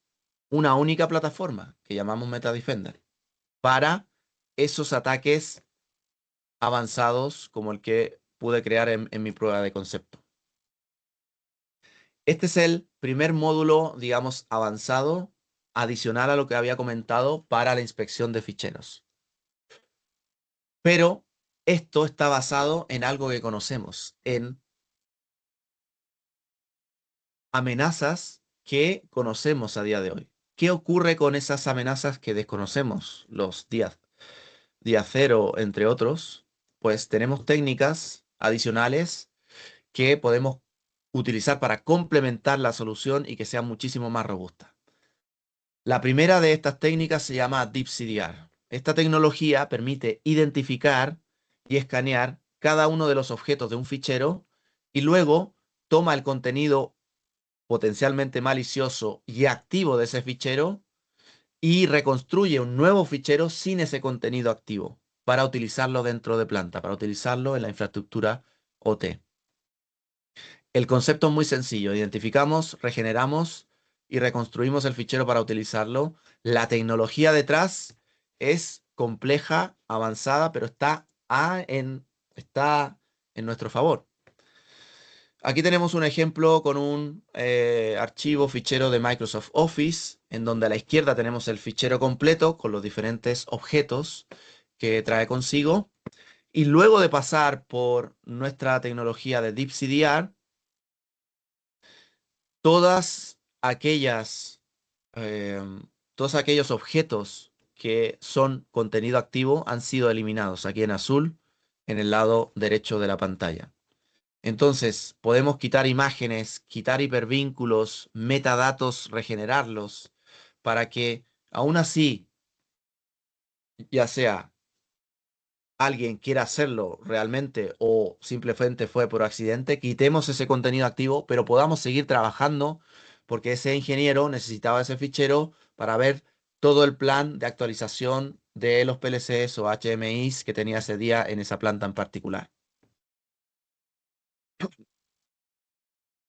una única plataforma que llamamos MetaDefender para esos ataques avanzados como el que pude crear en mi prueba de concepto. Este es el primer módulo, digamos, avanzado, adicional a lo que había comentado para la inspección de ficheros. Pero esto está basado en algo que conocemos, en amenazas que conocemos a día de hoy. ¿Qué ocurre con esas amenazas que desconocemos? Los día cero, entre otros. Pues tenemos técnicas adicionales que podemos utilizar para complementar la solución y que sea muchísimo más robusta. La primera de estas técnicas se llama DeepCDR. Esta tecnología permite identificar y escanear cada uno de los objetos de un fichero y luego toma el contenido potencialmente malicioso y activo de ese fichero y reconstruye un nuevo fichero sin ese contenido activo para utilizarlo dentro de planta, para utilizarlo en la infraestructura OT. El concepto es muy sencillo. Identificamos, regeneramos y reconstruimos el fichero para utilizarlo. La tecnología detrás es compleja, avanzada, pero está en nuestro favor. Aquí tenemos un ejemplo con un archivo fichero de Microsoft Office, en donde a la izquierda tenemos el fichero completo con los diferentes objetos que trae consigo. Y luego de pasar por nuestra tecnología de DeepCDR, todas aquellas, todos aquellos objetos que son contenido activo han sido eliminados aquí en azul, en el lado derecho de la pantalla. Entonces, podemos quitar imágenes, quitar hipervínculos, metadatos, regenerarlos, para que aún así, ya sea alguien quiera hacerlo realmente o simplemente fue por accidente, quitemos ese contenido activo, pero podamos seguir trabajando porque ese ingeniero necesitaba ese fichero para ver todo el plan de actualización de los PLCs o HMIs que tenía ese día en esa planta en particular.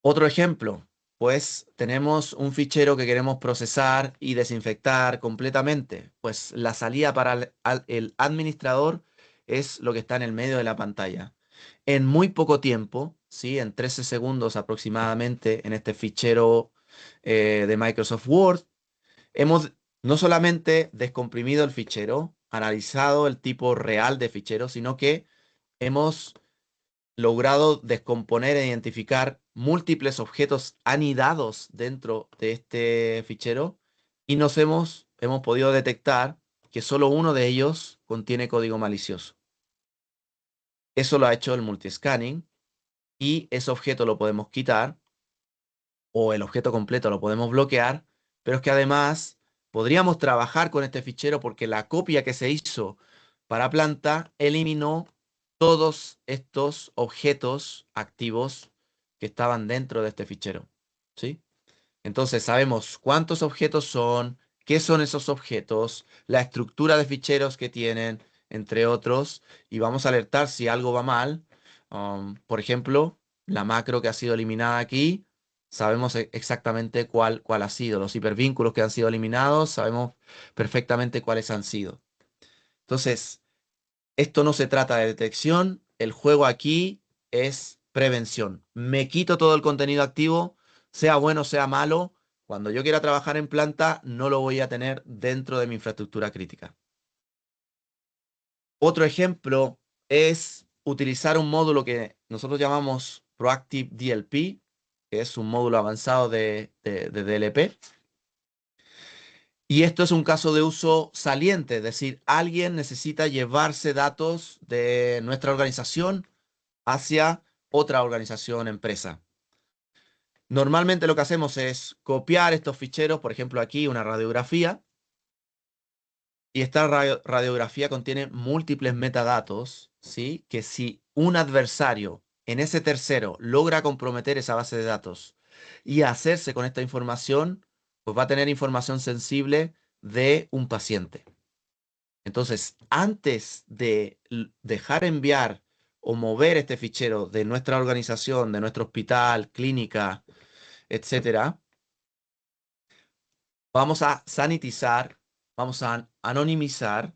Otro ejemplo, pues tenemos un fichero que queremos procesar y desinfectar completamente. Pues la salida para el administrador es lo que está en el medio de la pantalla. En muy poco tiempo, ¿sí? En 13 segundos aproximadamente, en este fichero de Microsoft Word, hemos no solamente descomprimido el fichero, analizado el tipo real de fichero, sino que hemos logrado descomponer e identificar múltiples objetos anidados dentro de este fichero y hemos podido detectar que solo uno de ellos contiene código malicioso. Eso lo ha hecho el multiscanning y ese objeto lo podemos quitar o el objeto completo lo podemos bloquear, pero es que además podríamos trabajar con este fichero porque la copia que se hizo para planta eliminó todos estos objetos activos que estaban dentro de este fichero, ¿sí? Entonces sabemos cuántos objetos son, qué son esos objetos, la estructura de ficheros que tienen, entre otros, y vamos a alertar si algo va mal. Por ejemplo, la macro que ha sido eliminada aquí, sabemos exactamente cuál ha sido. Los hipervínculos que han sido eliminados, sabemos perfectamente cuáles han sido. Entonces, esto no se trata de detección, el juego aquí es prevención. Me quito todo el contenido activo, sea bueno, sea malo. Cuando yo quiera trabajar en planta, no lo voy a tener dentro de mi infraestructura crítica. Otro ejemplo es utilizar un módulo que nosotros llamamos Proactive DLP, que es un módulo avanzado de DLP. Y esto es un caso de uso saliente, es decir, alguien necesita llevarse datos de nuestra organización hacia otra organización, empresa. Normalmente lo que hacemos es copiar estos ficheros, por ejemplo aquí una radiografía, y esta radiografía contiene múltiples metadatos, ¿sí? Que si un adversario en ese tercero logra comprometer esa base de datos y hacerse con esta información, pues va a tener información sensible de un paciente. Entonces, antes de dejar enviar o mover este fichero de nuestra organización, de nuestro hospital, clínica, etcétera, vamos a sanitizar, vamos a anonimizar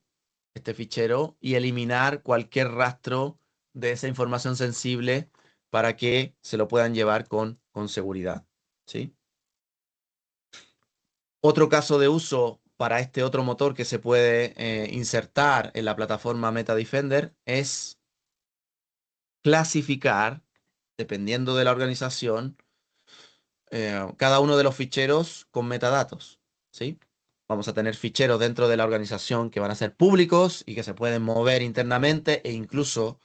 este fichero y eliminar cualquier rastro de esa información sensible para que se lo puedan llevar con seguridad, ¿sí? Otro caso de uso para este otro motor que se puede insertar en la plataforma MetaDefender es clasificar, dependiendo de la organización, cada uno de los ficheros con metadatos, ¿sí? Vamos a tener ficheros dentro de la organización que van a ser públicos y que se pueden mover internamente e incluso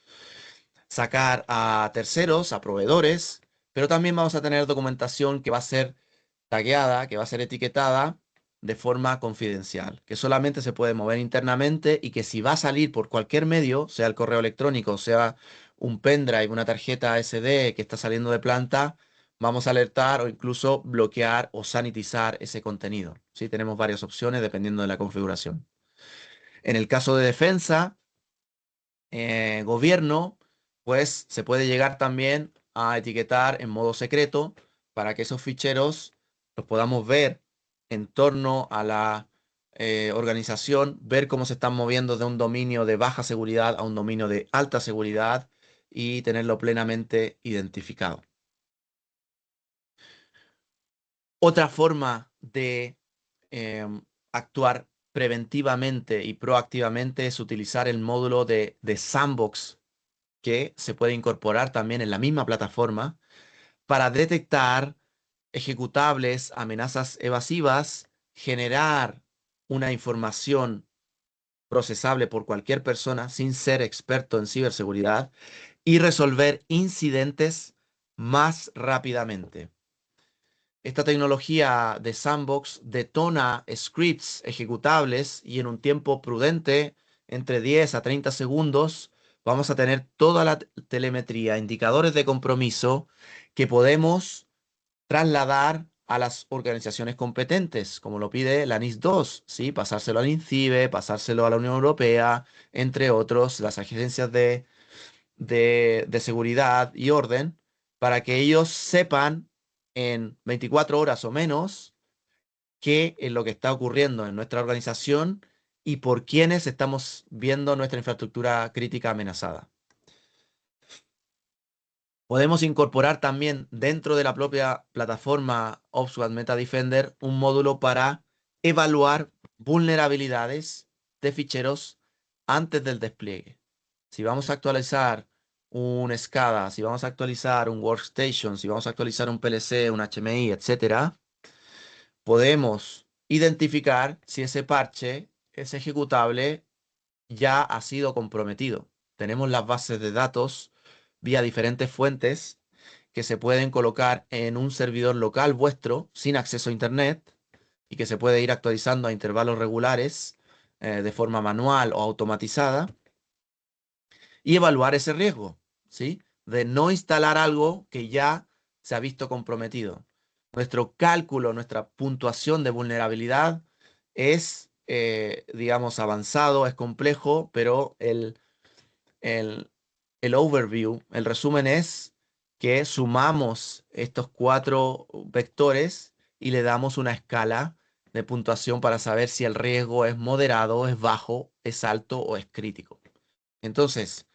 sacar a terceros, a proveedores, pero también vamos a tener documentación que va a ser tagueada, que va a ser etiquetada de forma confidencial, que solamente se puede mover internamente y que si va a salir por cualquier medio, sea el correo electrónico, sea un pendrive, una tarjeta SD que está saliendo de planta, vamos a alertar o incluso bloquear o sanitizar ese contenido. ¿Sí? Tenemos varias opciones dependiendo de la configuración. En el caso de defensa, gobierno, pues se puede llegar también a etiquetar en modo secreto para que esos ficheros los podamos ver en torno a la organización, ver cómo se están moviendo de un dominio de baja seguridad a un dominio de alta seguridad y tenerlo plenamente identificado. Otra forma de actuar preventivamente y proactivamente es utilizar el módulo de Sandbox que se puede incorporar también en la misma plataforma para detectar ejecutables, amenazas evasivas, generar una información procesable por cualquier persona sin ser experto en ciberseguridad y resolver incidentes más rápidamente. Esta tecnología de Sandbox detona scripts ejecutables y en un tiempo prudente, entre 10 a 30 segundos, vamos a tener toda la telemetría, indicadores de compromiso que podemos trasladar a las organizaciones competentes, como lo pide la NIS 2, ¿sí? Pasárselo al INCIBE, pasárselo a la Unión Europea, entre otros, las agencias de seguridad y orden, para que ellos sepan en 24 horas o menos qué es lo que está ocurriendo en nuestra organización y por quiénes estamos viendo nuestra infraestructura crítica amenazada. Podemos incorporar también dentro de la propia plataforma OPSWAT MetaDefender un módulo para evaluar vulnerabilidades de ficheros antes del despliegue. Si vamos a actualizar un SCADA, si vamos a actualizar un Workstation, si vamos a actualizar un PLC, un HMI, etcétera, podemos identificar si ese parche, ese ejecutable, ya ha sido comprometido. Tenemos las bases de datos vía diferentes fuentes que se pueden colocar en un servidor local vuestro sin acceso a Internet y que se puede ir actualizando a intervalos regulares de forma manual o automatizada y evaluar ese riesgo, ¿sí? De no instalar algo que ya se ha visto comprometido. Nuestro cálculo, nuestra puntuación de vulnerabilidad es, digamos, avanzado, es complejo, pero el, el overview, el resumen es que sumamos estos 4 vectores y le damos una escala de puntuación para saber si el riesgo es moderado, es bajo, es alto o es crítico. Entonces,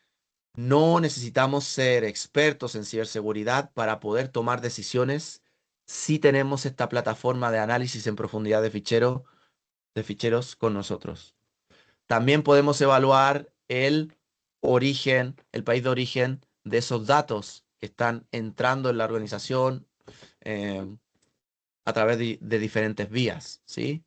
no necesitamos ser expertos en ciberseguridad para poder tomar decisiones si tenemos esta plataforma de análisis en profundidad de ficheros con nosotros. También podemos evaluar el origen, el país de origen de esos datos que están entrando en la organización eh, a través de diferentes vías, ¿sí?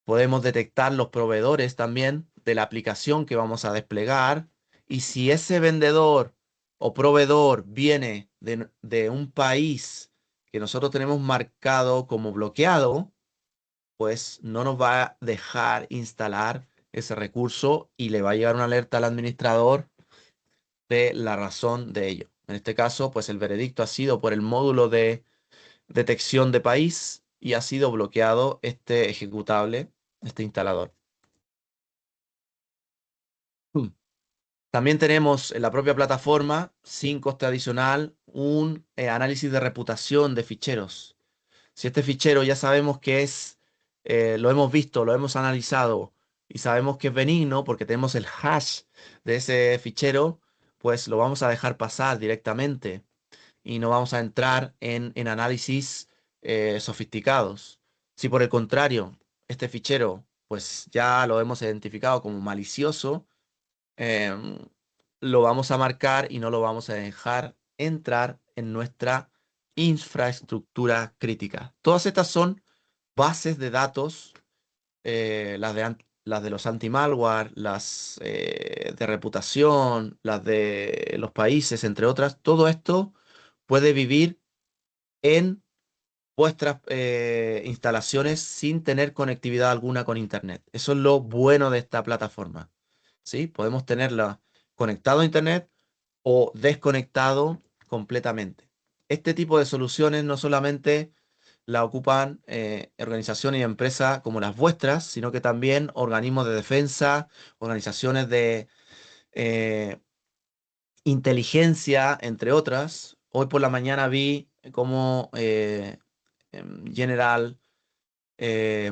Podemos detectar los proveedores también de la aplicación que vamos a desplegar y si ese vendedor o proveedor viene de un país que nosotros tenemos marcado como bloqueado, pues no nos va a dejar instalar ese recurso y le va a llegar una alerta al administrador de la razón de ello. En este caso, pues el veredicto ha sido por el módulo de detección de país y ha sido bloqueado este ejecutable, este instalador. Hmm. También tenemos en la propia plataforma, sin coste adicional, un análisis de reputación de ficheros. Si este fichero ya sabemos que es, lo hemos visto, lo hemos analizado y sabemos que es benigno porque tenemos el hash de ese fichero, pues lo vamos a dejar pasar directamente y no vamos a entrar en análisis sofisticados. Si por el contrario, este fichero, pues ya lo hemos identificado como malicioso, em, lo vamos a marcar y no lo vamos a dejar entrar en nuestra infraestructura crítica. Todas estas son bases de datos, las de los anti-malware, las de reputación, las de los países, entre otras. Todo esto puede vivir en vuestras instalaciones sin tener conectividad alguna con Internet. Eso es lo bueno de esta plataforma. ¿Sí? Podemos tenerla conectado a Internet o desconectado completamente. Este tipo de soluciones no solamente la ocupan organizaciones y empresas como las vuestras, sino que también organismos de defensa, organizaciones de inteligencia, entre otras. Hoy por la mañana vi cómo General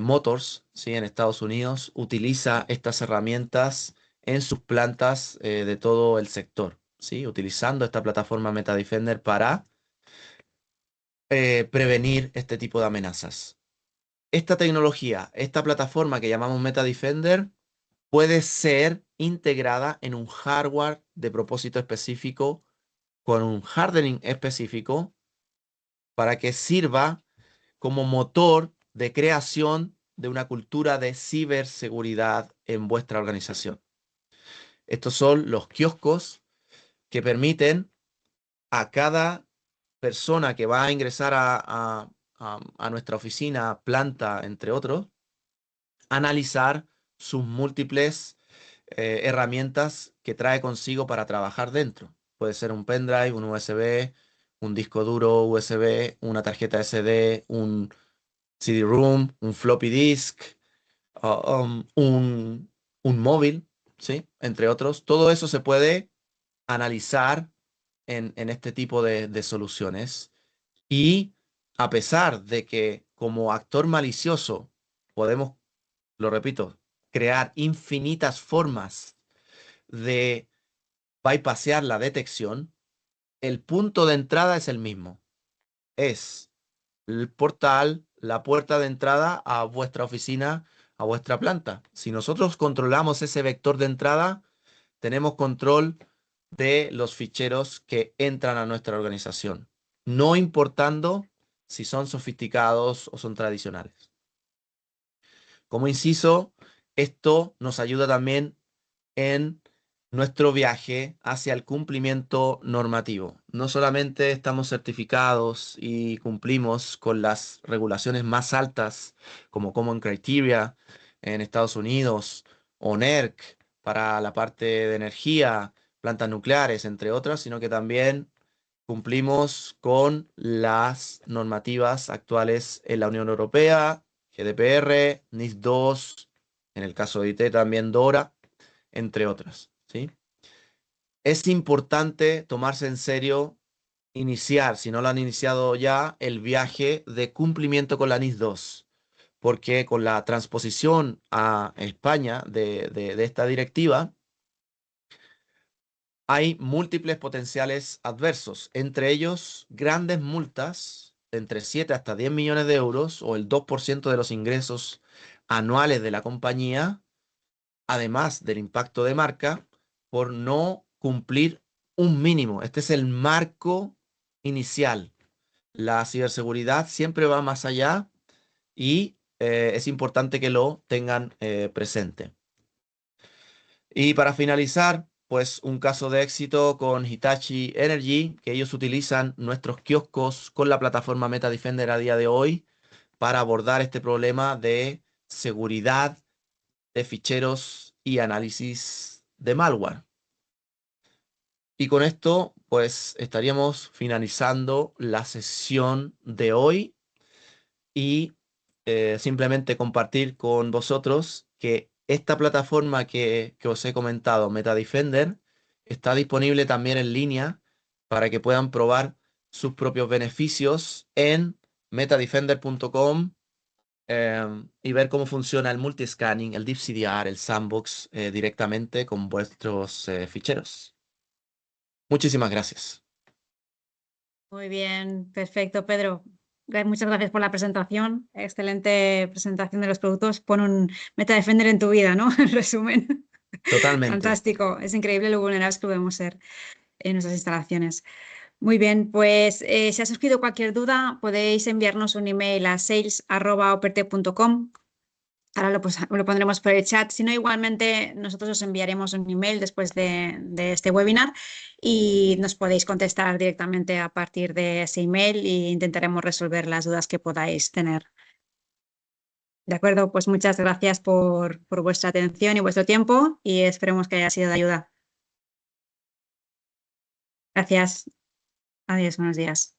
Motors, ¿sí? En Estados Unidos, utiliza estas herramientas en sus plantas de todo el sector, ¿sí? Utilizando esta plataforma MetaDefender para prevenir este tipo de amenazas. Esta tecnología, esta plataforma que llamamos MetaDefender, puede ser integrada en un hardware de propósito específico con un hardening específico para que sirva como motor de creación de una cultura de ciberseguridad en vuestra organización. Estos son los kioscos que permiten a cada persona que va a ingresar a nuestra oficina, planta, entre otros, analizar sus múltiples herramientas que trae consigo para trabajar dentro. Puede ser un pendrive, un USB, un disco duro USB, una tarjeta SD, un CD-ROOM, un floppy disk, un móvil, ¿sí? Entre otros. Todo eso se puede analizar en este tipo de soluciones. Y a pesar de que como actor malicioso podemos, lo repito, crear infinitas formas de bypassear la detección, el punto de entrada es el mismo. Es el portal, la puerta de entrada a vuestra oficina, a vuestra planta. Si nosotros controlamos ese vector de entrada, tenemos control de los ficheros que entran a nuestra organización, no importando si son sofisticados o son tradicionales. Como inciso, esto nos ayuda también en nuestro viaje hacia el cumplimiento normativo. No solamente estamos certificados y cumplimos con las regulaciones más altas, como Common Criteria en Estados Unidos, o NERC para la parte de energía, plantas nucleares, entre otras, sino que también cumplimos con las normativas actuales en la Unión Europea, GDPR, NIS2, en el caso de IT también DORA, entre otras, ¿sí? Es importante tomarse en serio, iniciar, si no lo han iniciado ya, el viaje de cumplimiento con la NIS2, porque con la transposición a España de esta directiva, hay múltiples potenciales adversos, entre ellos grandes multas de entre 7 hasta 10 millones de euros o el 2% de los ingresos anuales de la compañía, además del impacto de marca, por no cumplir un mínimo. Este es el marco inicial. La ciberseguridad siempre va más allá y es importante que lo tengan presente. Y para finalizar, pues un caso de éxito con Hitachi Energy, que ellos utilizan nuestros kioscos con la plataforma MetaDefender a día de hoy para abordar este problema de seguridad de ficheros y análisis de malware. Y con esto, pues estaríamos finalizando la sesión de hoy y simplemente compartir con vosotros que esta plataforma que os he comentado, MetaDefender, está disponible también en línea para que puedan probar sus propios beneficios en metadefender.com y ver cómo funciona el multiscanning, el Deep CDR, el sandbox directamente con vuestros ficheros. Muchísimas gracias. Muy bien, perfecto, Pedro. Muchas gracias por la presentación. Excelente presentación de los productos. Pon un MetaDefender en tu vida, ¿no? En resumen. Totalmente. Fantástico. Es increíble lo vulnerables que podemos ser en nuestras instalaciones. Muy bien, pues si ha surgido cualquier duda, podéis enviarnos un email a sales@operte.com. Ahora lo pondremos por el chat. Si no, igualmente nosotros os enviaremos un email después de este webinar y nos podéis contestar directamente a partir de ese email e intentaremos resolver las dudas que podáis tener. De acuerdo, pues muchas gracias por vuestra atención y vuestro tiempo y esperemos que haya sido de ayuda. Gracias. Adiós, buenos días.